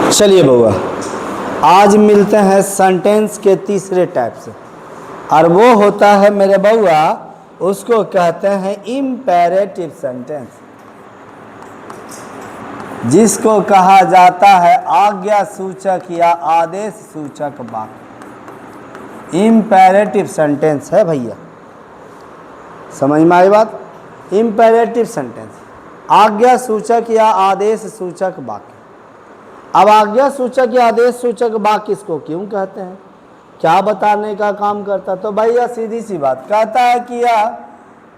चलिए बउआ, आज मिलते हैं सेंटेंस के तीसरे टाइप से, और वो होता है मेरे बउआ, उसको कहते हैं इम्पेरेटिव सेंटेंस, जिसको कहा जाता है आज्ञा सूचक या आदेश सूचक वाक्य। इम्पेरेटिव सेंटेंस है भैया, समझ में आई बात। इम्पेरेटिव सेंटेंस आज्ञा सूचक या आदेश सूचक वाक्य। अब आज्ञा सूचक या आदेश सूचक वाक्य इसको क्यों कहते हैं, क्या बताने का काम करता, तो भैया सीधी सी बात कहता है कि यह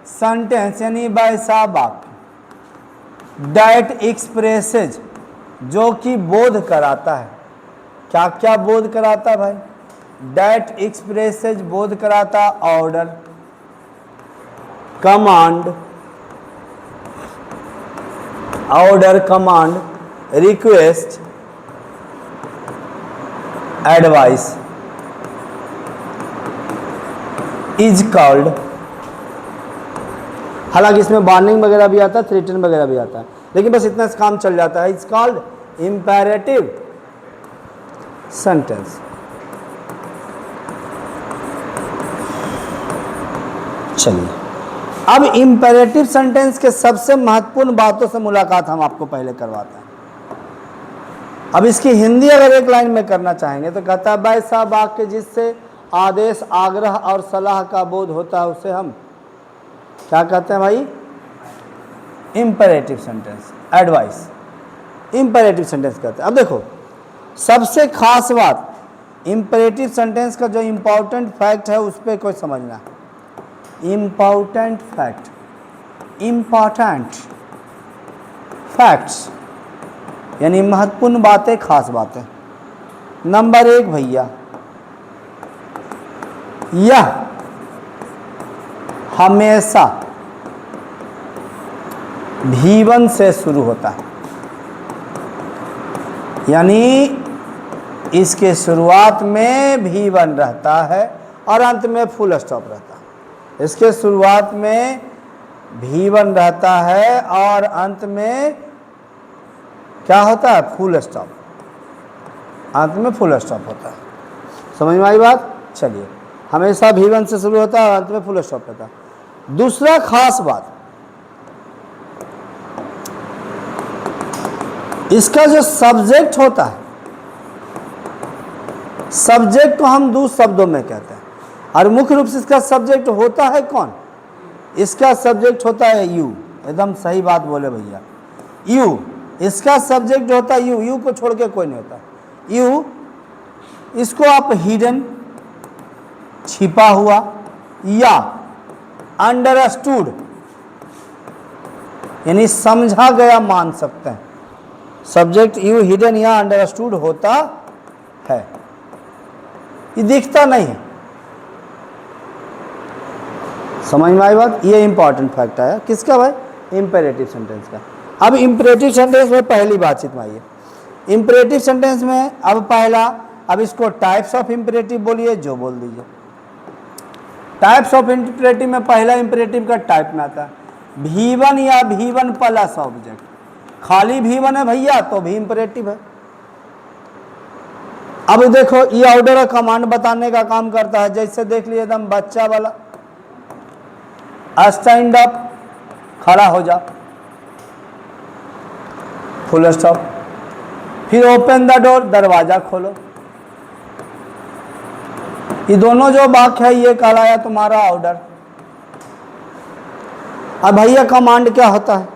सेंटेंस यानी वैसा वाक्य दैट एक्सप्रेसेज, जो कि बोध कराता है। क्या क्या बोध कराता है भाई, दैट एक्सप्रेसेज बोध कराता, order, command, order, command, request, advice, is called. हालांकि इसमें वार्निंग वगैरह भी आता है, थ्रेटन वगैरह भी आता है, लेकिन बस इतना काम चल जाता है। Is called imperative sentence. चलिए, अब इम्पेरेटिव सेंटेंस के सबसे महत्वपूर्ण बातों से मुलाकात हम आपको पहले करवाते हैं। अब इसकी हिंदी अगर एक लाइन में करना चाहेंगे तो कहता है वैसा वाक्य जिससे आदेश, आग्रह और सलाह का बोध होता है, उसे हम क्या कहते हैं भाई, imperative sentence, advice, imperative sentence कहते हैं। अब देखो, सबसे खास बात इम्पेरेटिव सेंटेंस का जो इम्पोर्टेंट फैक्ट है उस पर कोई समझना है। इम्पोर्टेंट फैक्ट, इम्पोर्टेंट फैक्ट्स यानी महत्वपूर्ण बातें, खास बातें। नंबर 1 भैया, यह हमेशा भी1 से शुरू होता है, यानी इसके शुरुआत में भी1 रहता है और अंत में फुल स्टॉप रहता है। इसके शुरुआत में भी1 रहता है और अंत में क्या होता है, फुल स्टॉप, अंत में फुल स्टॉप होता है। समझ में आई बात। चलिए, हमेशा भी1 से शुरू होता है और अंत में फुल स्टॉप रहता है। दूसरा खास बात, इसका जो सब्जेक्ट होता है, सब्जेक्ट को हम 2 शब्दों में कहते हैं, और मुख्य रूप से इसका सब्जेक्ट होता है कौन, इसका सब्जेक्ट होता है यू। एकदम सही बात बोले भैया, यू, इसका सब्जेक्ट होता है यू। यू को छोड़ के कोई नहीं होता। यू, इसको आप हिडन, छिपा हुआ, या अंडरस्टूड यानी समझा गया मान सकते हैं। सब्जेक्ट यू, हिडन या अंडरस्टूड होता है, ये दिखता नहीं है। समझ में आई बात। ये इंपॉर्टेंट फैक्ट है किसका भाई, इंपेरेटिव सेंटेंस का। अब इंपेरेटिव सेंटेंस में पहली बातचीत में आइए। इंपेरेटिव सेंटेंस में अब पहला, अब इसको टाइप्स ऑफ इंपेरेटिव बोलिए, जो बोल दीजिए। टाइप्स ऑफ इंपेरेटिव में पहला इंपेरेटिव का टाइप में आता है भी1 या भी1 प्लस ऑब्जेक्ट। खाली भी1 है भैया तो भी इंपेरेटिव है। अब देखो, ये ऑर्डर और कमांड बताने का काम करता है। जैसे देख लिए एकदम बच्चा वाला, स्टैंड अप, खड़ा हो जा, फुल स्टॉप। फिर ओपन द डोर, दरवाजा खोलो। ये दोनों जो वाक्य है ये कहलाया तुम्हारा ऑर्डर। अब भैया कमांड क्या होता है,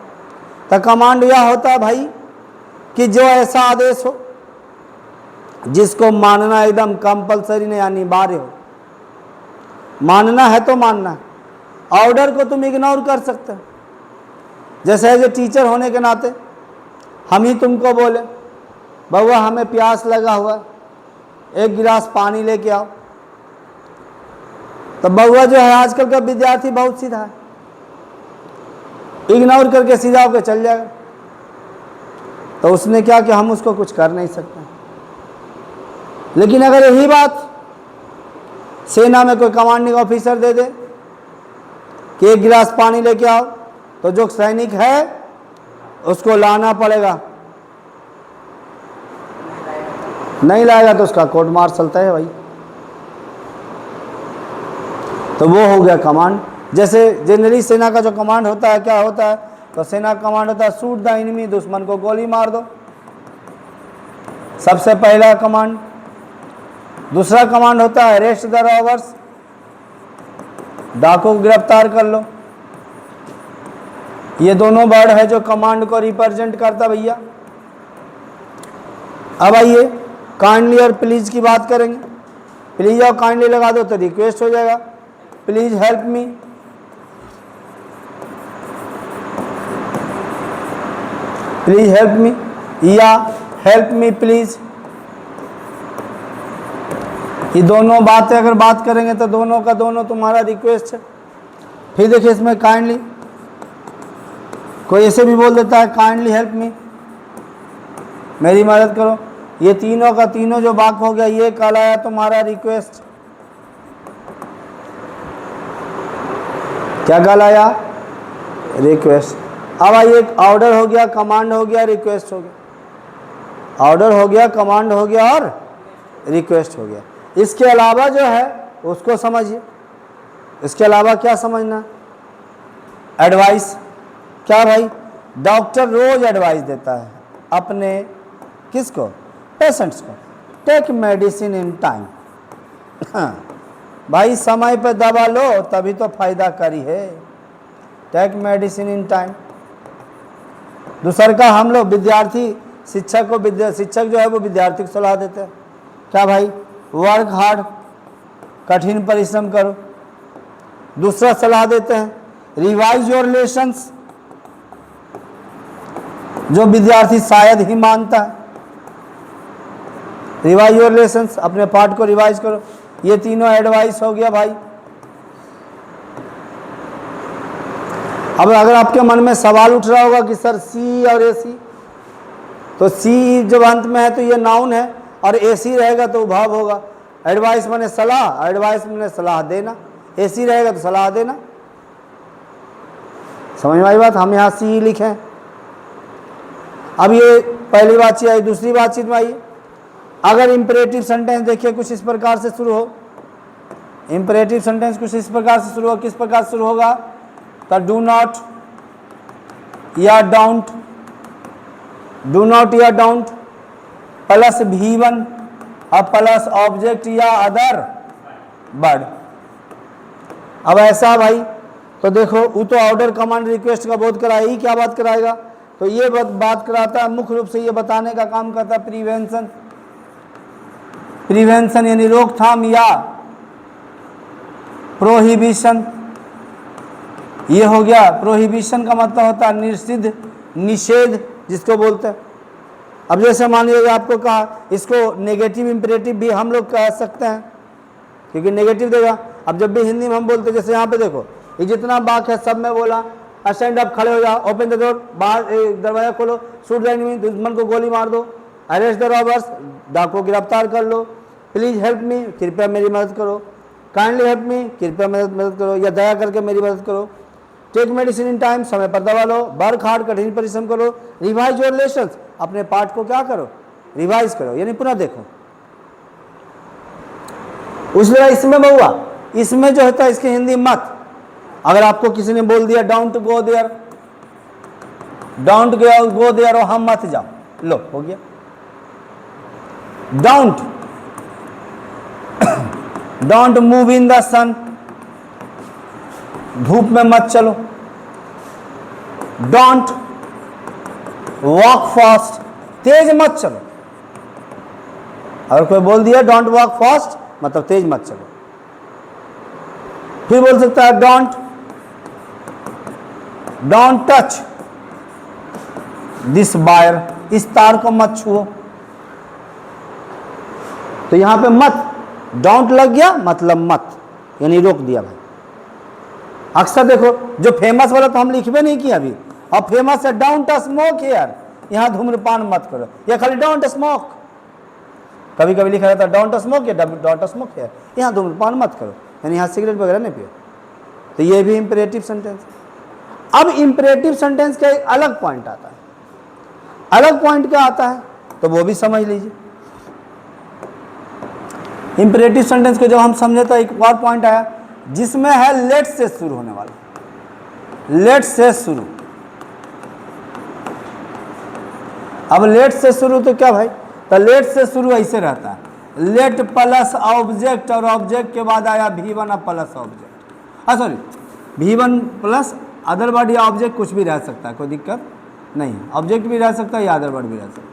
तो कमांड यह होता है भाई कि जो ऐसा आदेश हो जिसको मानना एकदम कंपलसरी नहीं, अनिवार्य हो। मानना है तो मानना है, ऑर्डर को तुम इग्नोर कर सकते हो। जैसे एज ए टीचर होने के नाते हम ही तुमको बोले बउआ हमें प्यास लगा हुआ, 1 गिलास पानी लेके आओ, तो बउआ जो है आजकल का विद्यार्थी बहुत सीधा है, इग्नोर करके सीधा होकर चल जाएगा। तो उसने क्या कि हम उसको कुछ कर नहीं सकते। लेकिन अगर यही बात सेना में कोई कमांडिंग ऑफिसर दे दे कि 1 गिलास पानी लेके आओ, तो जो सैनिक है उसको लाना पड़ेगा। नहीं लाएगा तो उसका कोर्ट मार्शल तय है भाई। तो वो हो गया कमांड। जैसे जनरली सेना का जो कमांड होता है क्या होता है, तो सेना का कमांड होता है शूट द एनिमी, दुश्मन को गोली मार दो, सबसे पहला कमांड। दूसरा कमांड होता है अरेस्ट द रॉबर्स, डाकू को गिरफ्तार कर लो। ये दोनों वर्ड है जो कमांड को रिप्रेजेंट करता भैया। अब आइए काइंडली और प्लीज की बात करेंगे। प्लीज और काइंडली लगा दो तो रिक्वेस्ट हो जाएगा, please help me. Please help me या हेल्प मी प्लीज, ये दोनों बातें अगर बात करेंगे तो दोनों का दोनों तुम्हारा रिक्वेस्ट है। फिर देखिए इसमें काइंडली, कोई ऐसे भी बोल देता है काइंडली हेल्प मी, मेरी मदद करो। ये तीनों का तीनों जो वाक्य हो गया ये कहलाया तुम्हारा रिक्वेस्ट। क्या कहलाया? रिक्वेस्ट। अब आइए ऑर्डर हो गया, कमांड हो गया, रिक्वेस्ट हो गया। ऑर्डर हो गया, कमांड हो गया और रिक्वेस्ट हो गया। इसके अलावा जो है उसको समझिए। इसके अलावा क्या समझना? एडवाइस। क्या भाई? डॉक्टर रोज एडवाइस देता है अपने किसको? पेशेंट्स को। Take medicine in time. भाई समय पे दवा लो तभी तो फायदा करी है। Take medicine in time. दूसर का हम लोग विद्यार्थी शिक्षक को शिक्षक जो है वो विद्यार्थी को सलाह देते हैं क्या भाई? वर्क हार्ड, कठिन परिश्रम करो। दूसरा सलाह देते हैं रिवाइज योर लेसन्स, जो विद्यार्थी शायद ही मानता है। रिवाइज योर लेसन्स, अपने पाठ को रिवाइज करो। ये तीनों एडवाइस हो गया भाई। अब अगर आपके मन में सवाल उठ रहा होगा कि सर सी और एसी, तो सी जब अंत में है तो ये नाउन है और एसी रहेगा तो भाव होगा। एडवाइस माने सलाह, एडवाइस माने सलाह देना, एसी रहेगा तो सलाह देना। समझ में आई बात? हम यहाँ सी लिखें। अब ये पहली बातचीत आई। दूसरी बातचीत में आइए, अगर इंपरेटिव सेंटेंस देखिए कुछ इस प्रकार से शुरू हो। इंपरेटिव सेंटेंस कुछ इस प्रकार से शुरू हो। किस प्रकार शुरू होगा? तो डू नॉट या डोंट, डू नॉट या डोंट प्लस V1 और प्लस ऑब्जेक्ट या अदर वर्ड। अब ऐसा भाई तो देखो वो तो ऑर्डर कमांड रिक्वेस्ट का बोध कराया ही, क्या बात कराएगा? तो ये बात कराता है, मुख्य रूप से ये बताने का काम करता है प्रिवेंशन। प्रिवेंशन यानी रोकथाम या प्रोहिबिशन। ये हो गया। प्रोहिबिशन का मतलब होता है निषिद्ध, निषेध जिसको बोलते हैं। अब जैसे मान लीजिए आपको कहा, इसको नेगेटिव इंपरेटिव भी हम लोग कह सकते हैं क्योंकि नेगेटिव देगा। अब जब भी हिंदी में हम बोलते हैं, जैसे यहाँ पे देखो ये जितना वाक्य है सब में बोला, स्टैंड अप, खड़े हो जाओ, ओपन द डोर, बाहर दरवाजा खोलो, शूट द एनिमी, दुश्मन को गोली मार दो, अरेस्ट द रॉबर्स, डाकू को गिरफ्तार कर लो, प्लीज हेल्प मी, कृपया मेरी मदद करो, काइंडली हेल्प मी, कृपया मदद करो, या दया करके मेरी मदद करो, टेक मेडिसिन इन टाइम, समय पर दवा लो, वर्क हार्ड, कठिन परिश्रम करो, रिवाइज योर लेसन्स, अपने पाठ को क्या करो? रिवाइज करो, यानी पुनः देखो। उसमें इसमें बहुआ, इसमें जो होता है इसकी हिंदी मत। अगर आपको किसी ने बोल दिया don't go there, don't go there, और हम मत जाओ, लो हो गया। Don't move in the sun, धूप में मत चलो। डोंट वॉक फास्ट, तेज मत चलो। अगर कोई बोल दिया डोंट वॉक फास्ट मतलब तेज मत चलो। फिर बोल सकता है डोंट टच दिस वायर, इस तार को मत छुओ। तो यहां पे मत, डोंट लग गया मतलब मत, यानी रोक दिया भाई। अक्सर देखो जो फेमस वाला तो हम लिखबे नहीं किया अभी, अब फेमस है डोंट स्मोक हियर, यहां धूम्रपान मत करो, या खाली डोंट स्मोक। कभी कभी लिखा रहता है डोंट स्मोक या डोंट स्मोक हियर, यहां धूम्रपान मत करो, यानी यहां सिगरेट वगैरह नहीं पियो। तो ये भी इंपरेटिव सेंटेंस। अब इंपरेटिव सेंटेंस का एक अलग पॉइंट आता है। अलग पॉइंट क्या आता है तो वो भी समझ लीजिए। इंपेरेटिव सेंटेंस को जब हम समझे तो एक और पॉइंट आया जिसमें है लेट से शुरू होने वाला, लेट से शुरू। अब लेट से शुरू तो क्या भाई, तो लेट से शुरू ऐसे रहता है, लेट प्लस ऑब्जेक्ट और ऑब्जेक्ट के बाद आया V1 अब plus object, sorry V1 plus other word या ऑब्जेक्ट कुछ भी रह सकता है, कोई दिक्कत नहीं है, ऑब्जेक्ट भी रह सकता है या अदर वर्ड भी रह सकता है,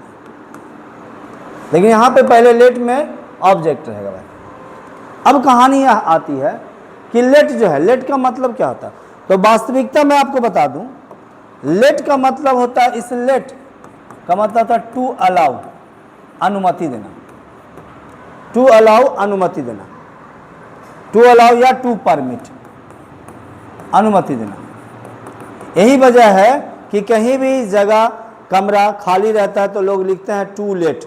लेकिन यहाँ पे पहले लेट में ऑब्जेक्ट रहेगा भाई। अब कहानी यह आती है कि लेट जो है, लेट का मतलब क्या होता है, तो वास्तविकता में आपको बता दूं, लेट का मतलब होता है, इस लेट का मतलब होता है टू अलाउ, अनुमति देना, टू अलाउ अनुमति देना, टू अलाउ या टू परमिट, अनुमति देना। यही वजह है कि कहीं भी जगह कमरा खाली रहता है तो लोग लिखते हैं टू लेट,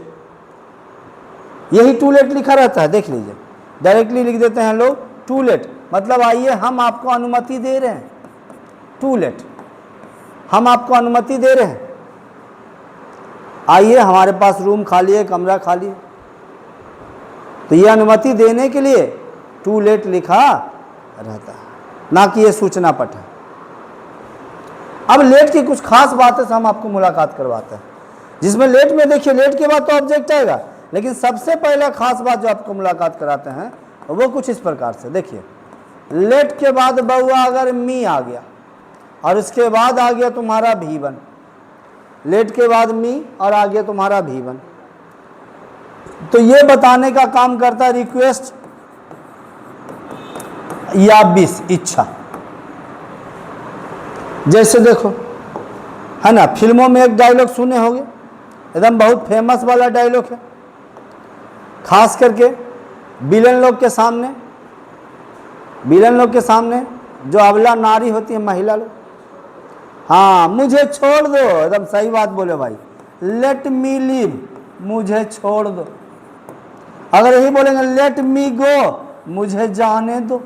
यही टू लेट लिखा रहता है, देख लीजिए, डायरेक्टली लिख देते हैं लोग टू लेट, मतलब आइए हम आपको अनुमति दे रहे हैं, टू लेट, हम आपको अनुमति दे रहे हैं, आइए हमारे पास रूम खाली है, कमरा खाली है, तो ये अनुमति देने के लिए टू लेट लिखा रहता है, ना कि ये सूचना पट है। अब लेट की कुछ खास बातें से हम आपको मुलाकात करवाते हैं, जिसमें लेट में देखिए, लेट के बाद तो ऑब्जेक्ट आएगा, लेकिन सबसे पहले खास बात जो आपको मुलाकात कराते हैं वो कुछ इस प्रकार से, देखिए लेट के बाद बउआ अगर मी आ गया और उसके बाद आ गया तुम्हारा V1, लेट के बाद मी और आ गया तुम्हारा V1, तो ये बताने का काम करता है रिक्वेस्ट या विश, इच्छा। जैसे देखो है ना, फिल्मों में एक डायलॉग सुने होंगे, एकदम बहुत फेमस वाला डायलॉग है, खास करके विलन लोग के सामने, विलन लोग के सामने जो अबला नारी होती है, महिला लोग, हाँ मुझे छोड़ दो, एकदम सही बात बोले भाई, लेट मी लीव, मुझे छोड़ दो। अगर यही बोलेंगे लेट मी गो, मुझे जाने दो,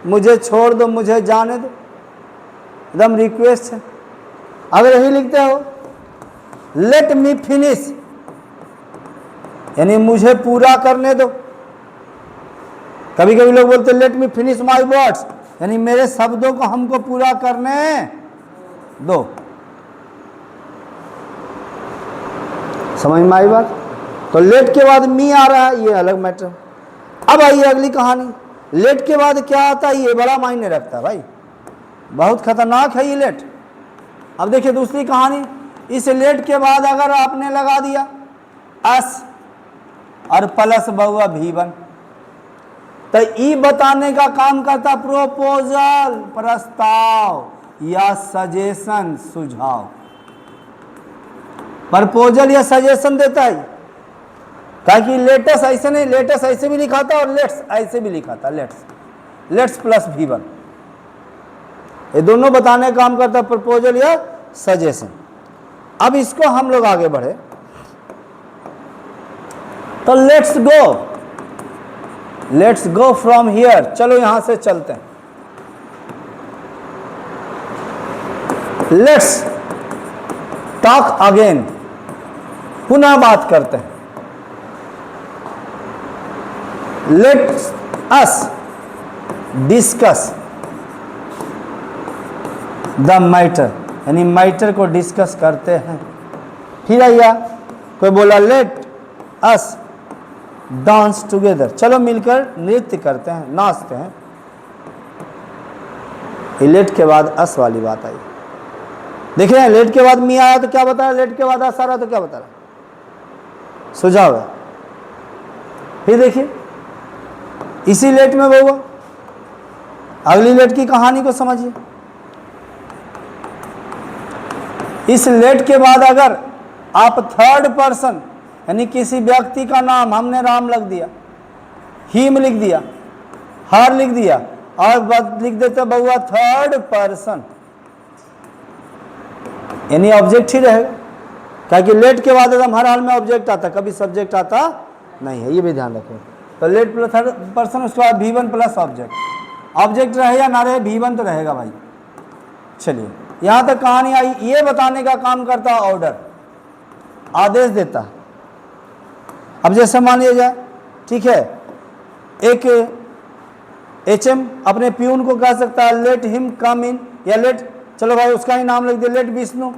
मुझे छोड़ दो, मुझे जाने दो, एकदम रिक्वेस्ट है। अगर यही लिखते हो लेट मी फिनिश, यानी मुझे पूरा करने दो। कभी कभी लोग बोलते let me finish my words, यानी मेरे शब्दों को हमको पूरा करने दो। समझ में आई बात? तो लेट के बाद मी आ रहा है, ये अलग मैटर। अब आइए अगली कहानी, लेट के बाद क्या आता है, ये बड़ा मायने रखता है भाई, बहुत खतरनाक है ये लेट। अब देखिए दूसरी कहानी, इस लेट के बाद अगर आपने लगा दिया एस और प्लस बउआ V1, तो ई बताने का काम करता प्रोपोजल, प्रस्ताव या सजेशन, सुझाव। प्रपोजल या सजेशन देता है, ताकि लेटेस्ट ऐसे नहीं, लेटेस्ट ऐसे भी लिखा था और लेट्स ऐसे भी लिखा था, लेट्स प्लस V1, ये दोनों बताने का काम करता प्रपोजल या सजेशन। अब इसको हम लोग आगे बढ़े तो लेट्स गो फ्रॉम हियर, चलो यहां से चलते हैं, लेट्स टॉक अगेन, पुनः बात करते हैं, let's us discuss the matter, यानी मैटर को डिस्कस करते हैं। फिर आइया कोई बोला लेट अस डांस टुगेदर, चलो मिलकर नृत्य करते हैं, नाचते हैं। लेट के बाद अस वाली बात आई, देख रहे हैं, लेट के बाद मी आया तो क्या बता रहा, लेट के बाद अस आ रहा तो क्या बता रहा, सुझाव है। फिर देखिए इसी लेट में बहुआ अगली लेट की कहानी को समझिए। इस लेट के बाद अगर आप थर्ड पर्सन, यानी किसी व्यक्ति का नाम हमने राम लिख दिया, हिम लिख दिया, हर लिख दिया और लिख देते बहुआ थर्ड पर्सन, यानी ऑब्जेक्ट ही रहेगा, क्योंकि लेट के बाद एकदम हर हाल में ऑब्जेक्ट आता, कभी सब्जेक्ट आता नहीं है, ये भी ध्यान रखें। तो लेट प्लस थर्ड पर्सन, उसके बाद V1 प्लस ऑब्जेक्ट, ऑब्जेक्ट रहे या ना रहे V1 तो रहेगा भाई। चलिए यहाँ तक कहानी आई, ये बताने का काम करता ऑर्डर, आदेश देता। अब जैसे मान लिया जाए, ठीक है। एक HM अपने प्यून को कह सकता है लेट हिम कम इन, या लेट, चलो भाई उसका ही नाम लिख दे, लेट विष्णु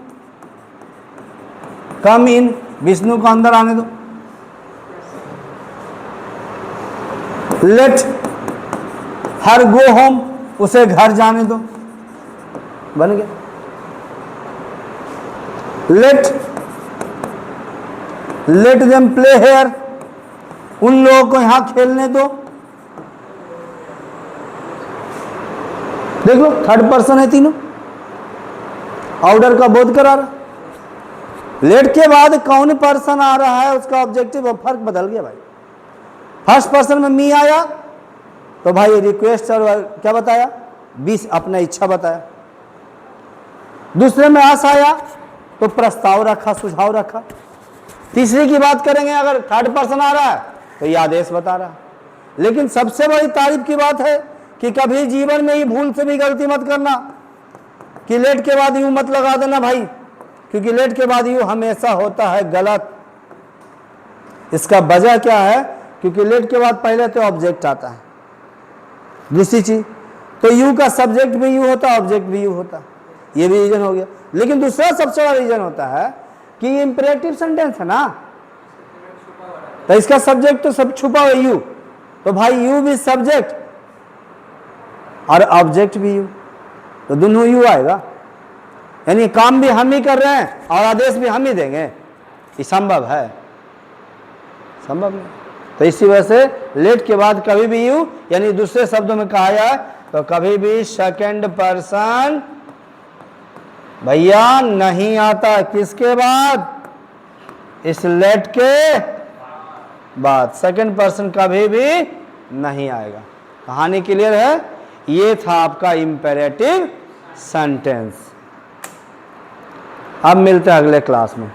कम इन, विष्णु को अंदर आने दो। लेट हर गो होम, उसे घर जाने दो, बन गया। लेट देम प्ले हेयर, उन लोगों को यहां खेलने दो। देख लो थर्ड पर्सन है तीनों, ऑर्डर का बोध करा रहा। लेट के बाद कौन पर्सन आ रहा है उसका ऑब्जेक्टिव और फर्क बदल गया भाई। फर्स्ट पर्सन में मी आया तो भाई रिक्वेस्ट और क्या बताया, 20 अपना इच्छा बताया। दूसरे में आस आया तो प्रस्ताव रखा, सुझाव रखा। तीसरी की बात करेंगे, अगर थर्ड पर्सन आ रहा है तो ये आदेश बता रहा है। लेकिन सबसे बड़ी तारीफ की बात है कि कभी जीवन में ही भूल से भी गलती मत करना कि लेट के बाद यू मत लगा देना भाई, क्योंकि लेट के बाद यू हमेशा होता है गलत। इसका वजह क्या है, क्योंकि लेट के बाद पहले तो ऑब्जेक्ट आता है। दूसरी चीज तो यू का सब्जेक्ट भी यू होता है, ऑब्जेक्ट भी यू होता है, ये भी रीजन हो गया। लेकिन दूसरा सबसे बड़ा रीजन होता है कि ये इंपेरेटिव सेंटेंस है ना, तो इसका सब्जेक्ट तो सब छुपा हुआ यू, तो भाई यू भी सब्जेक्ट और ऑब्जेक्ट भी यू, तो दोनों यू आएगा। यानी काम भी हम ही कर रहे हैं और आदेश भी हम ही देंगे, ये संभव है? संभव नहीं। तो इसी वजह से लेट के बाद कभी भी यू, यानी दूसरे शब्दों में कहा जाए तो कभी भी सेकंड पर्सन भैया नहीं आता। किसके बाद? इस लेट के बाद सेकंड पर्सन कभी भी नहीं आएगा। कहानी क्लियर है? ये था आपका इंपेरेटिव सेंटेंस। अब मिलते हैं अगले क्लास में।